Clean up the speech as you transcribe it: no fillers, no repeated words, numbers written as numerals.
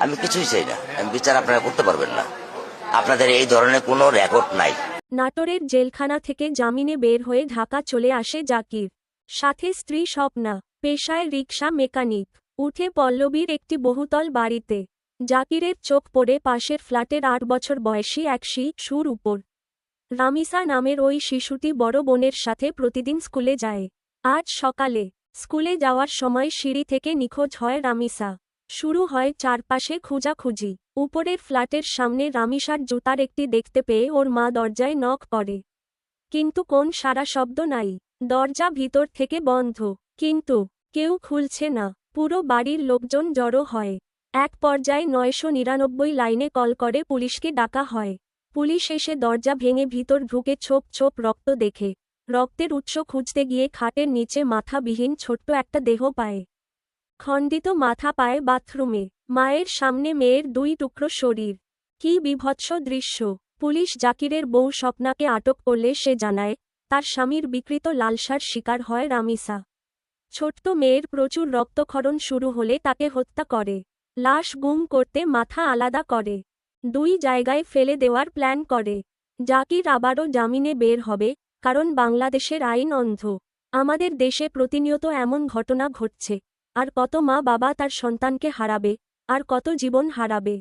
আমি কিছুই চাই না, আমি বিচার আপনারা করতে পারবেন না, আপনাদের এই ধরনের কোনো রেকর্ড নাই। নাটোরের জেলখানা থেকে জামিনে বের হয়ে ঢাকা চলে আসে জাকির। সাথে স্ত্রী স্বপ্না, পেশায় রিকশা মেকানিক। উঠে পল্লবীর একটি বহুতল বাড়িতে। জাকিরের চোখ পড়ে পাশের ফ্ল্যাটের ৮ বছর বয়সী এক শিশুর উপর। রামিসা নামের ওই শিশুটি বড় বোনের সাথে প্রতিদিন স্কুলে যায়। আজ সকালে স্কুলে যাওয়ার সময় সিঁড়ি থেকে নিখোঁজ হয় রামিসা। শুরু হয় চারপাশে খোঁজাখুঁজি। উপরের ফ্ল্যাটের সামনে রামিসার জুতার একটি দেখতে পেয়ে ওর মা দরজায় নক করে, কিন্তু কোন সাড়া শব্দ নাই। দরজা ভিতর থেকে বন্ধ, কিন্তু কেউ খুলছে না। পুরো বাড়ির লোকজন জড়ো হয়। এক পর্যায়ে ৯৯৯ লাইনে কল করে পুলিশকে ডাকা হয়। পুলিশ এসে দরজা ভেঙে ভিতর ঢুকে ছোপ ছোপ রক্ত দেখে। রক্তের উৎস খুঁজতে গিয়ে খাটের নিচে মাথাবিহীন ছোট্ট একটা দেহ পায়। খণ্ডিত মাথা পায় বাথরুমে। মায়ের সামনে মেয়ের ২ টুকরো শরীর। কী বিভৎস দৃশ্য! পুলিশ জাকিরের বউ স্বপ্নাকে আটক করলে সে জানায়, তার স্বামীর বিকৃত লালসার শিকার হয় রামিসা। ছোট্ট মেয়ের প্রচুর রক্তক্ষরণ শুরু হলে তাকে হত্যা করে। লাশ গুম করতে মাথা আলাদা করে। ২ জায়গায় ফেলে দেওয়ার প্ল্যান করে। জাকির আবারও জামিনে বের হবে, কারণ বাংলাদেশের আইন অন্ধ। আমাদের দেশে প্রতিনিয়ত এমন ঘটনা ঘটছে। আর কত মা বাবা তার সন্তানকে হারাবে, আর কত জীবন হারাবে।